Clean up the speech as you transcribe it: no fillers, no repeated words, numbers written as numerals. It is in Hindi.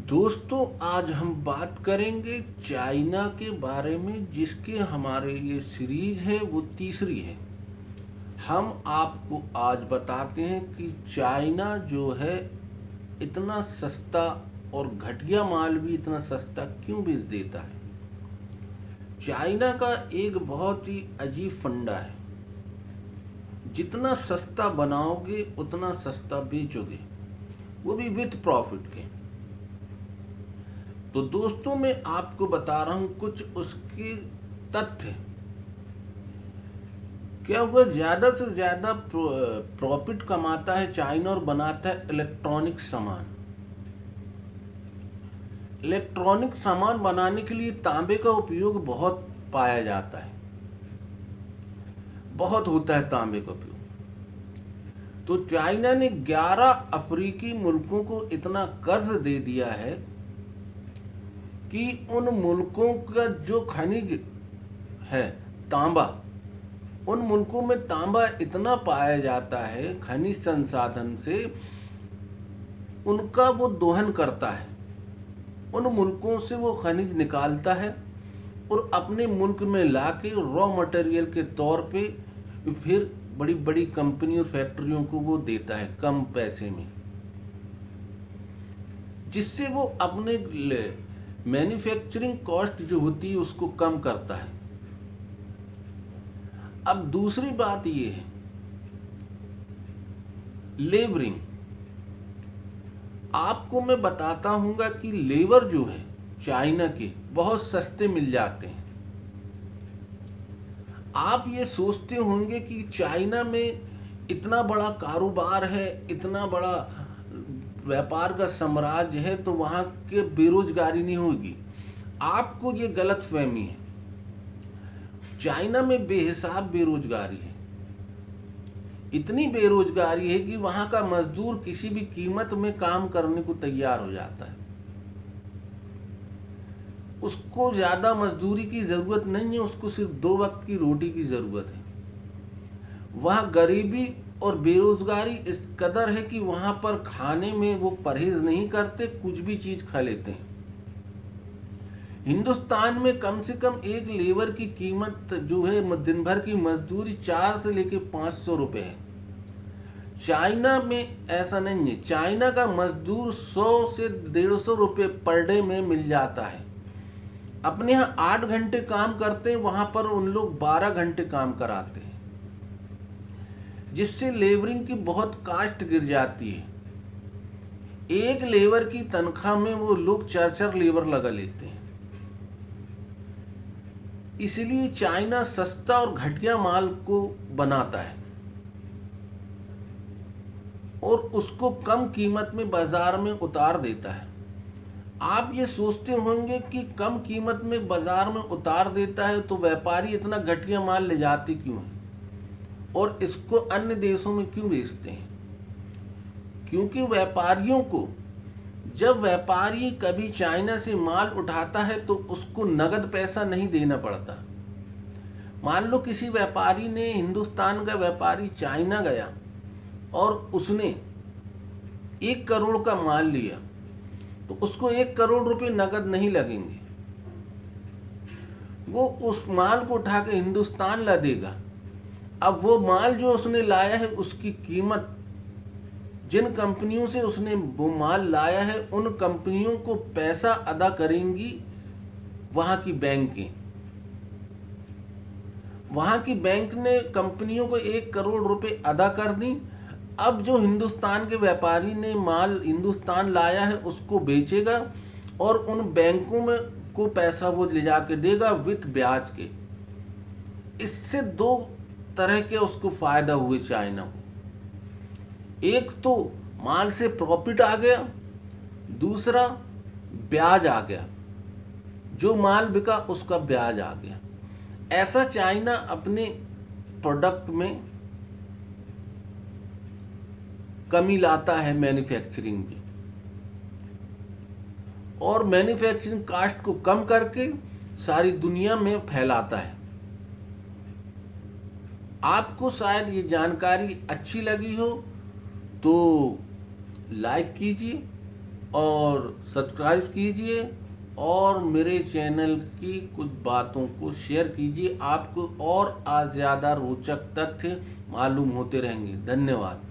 दोस्तों, आज हम बात करेंगे चाइना के बारे में, जिसके हमारे ये सीरीज है वो तीसरी है। हम आपको आज बताते हैं कि चाइना जो है इतना सस्ता और घटिया माल भी इतना सस्ता क्यों बेच देता है। चाइना का एक बहुत ही अजीब फंडा है, जितना सस्ता बनाओगे उतना सस्ता बेचोगे, वो भी विथ प्रॉफिट के। तो दोस्तों, मैं आपको बता रहा हूं कुछ उसके तथ्य। क्या हुआ, ज्यादा से ज्यादा प्रॉफिट कमाता है चाइना और बनाता है इलेक्ट्रॉनिक सामान। इलेक्ट्रॉनिक सामान बनाने के लिए तांबे का उपयोग बहुत पाया जाता है, बहुत होता है तांबे का उपयोग। तो चाइना ने 11 अफ्रीकी मुल्कों को इतना कर्ज दे दिया है कि उन मुल्कों का जो खनिज है तांबा, उन मुल्कों में तांबा इतना पाया जाता है खनिज संसाधन से, उनका वो दोहन करता है। उन मुल्कों से वो खनिज निकालता है और अपने मुल्क में लाके रॉ मटेरियल के तौर पे फिर बड़ी बड़ी कंपनी और फैक्ट्रियों को वो देता है कम पैसे में, जिससे वो अपने मैन्युफैक्चरिंग कॉस्ट जो होती है उसको कम करता है। अब दूसरी बात ये है लेबरिंग। आपको मैं बताता हूँगा कि लेबर जो है चाइना के बहुत सस्ते मिल जाते हैं। आप ये सोचते होंगे कि चाइना में इतना बड़ा कारोबार है, इतना बड़ा व्यापार का साम्राज्य है, तो वहाँ के बेरोजगारी नहीं होगी। आपको ये गलत फहमी है। चाइना में बेहिसाब बेरोजगारी है। इतनी बेरोजगारी है कि वहां का मजदूर किसी भी कीमत में काम करने को तैयार हो जाता है। उसको ज्यादा मजदूरी की जरूरत नहीं है, उसको सिर्फ 2 वक्त की रोटी की जरूरत है। वहां गरीबी और बेरोजगारी इस कदर है कि वहां पर खाने में वो परहेज नहीं करते, कुछ भी चीज खा लेते हैं। हिंदुस्तान में कम से कम एक लेबर की कीमत जो है दिन भर की मजदूरी 4 से लेके 500 रुपए है। चाइना में ऐसा नहीं है। चाइना का मजदूर 100 से 150 रुपए पर डे में मिल जाता है। अपने यहाँ 8 घंटे काम करते हैं, वहां पर उन लोग 12 घंटे काम कराते हैं, जिससे लेबरिंग की बहुत कास्ट गिर जाती है। एक लेबर की तनख्वाह में वो लोग 4 लेबर लगा लेते हैं। इसलिए चाइना सस्ता और घटिया माल को बनाता है और उसको कम कीमत में बाजार में उतार देता है। आप ये सोचते होंगे कि कम कीमत में बाजार में उतार देता है तो व्यापारी इतना घटिया माल ले जाते क्यों है और इसको अन्य देशों में क्यों बेचते हैं। क्योंकि व्यापारियों को, जब व्यापारी कभी चाइना से माल उठाता है तो उसको नगद पैसा नहीं देना पड़ता। मान लो किसी व्यापारी ने, हिंदुस्तान का व्यापारी चाइना गया और उसने 1 करोड़ का माल लिया, तो उसको 1 करोड़ रुपए नगद नहीं लगेंगे। वो उस माल को उठा के हिंदुस्तान ला देगा। अब वो माल जो उसने लाया है उसकी कीमत, जिन कंपनियों से उसने वो माल लाया है, उन कंपनियों को पैसा अदा करेंगी वहां की बैंकें। वहां की बैंक ने कंपनियों को 1 करोड़ रुपए अदा कर दी। अब जो हिंदुस्तान के व्यापारी ने माल हिंदुस्तान लाया है उसको बेचेगा और उन बैंकों में को पैसा वो ले जाके देगा विथ ब्याज के। इससे 2 तरह के उसको फायदा हुए चाइना को। एक तो माल से प्रॉफिट आ गया, दूसरा ब्याज आ गया। जो माल बिका उसका ब्याज आ गया। ऐसा चाइना अपने प्रोडक्ट में कमी लाता है मैन्युफैक्चरिंग में, और मैन्युफैक्चरिंग कास्ट को कम करके सारी दुनिया में फैलाता है। आपको शायद ये जानकारी अच्छी लगी हो तो लाइक कीजिए, और सब्सक्राइब कीजिए और मेरे चैनल की कुछ बातों को शेयर कीजिए। आपको और ज़्यादा रोचक तथ्य मालूम होते रहेंगे। धन्यवाद।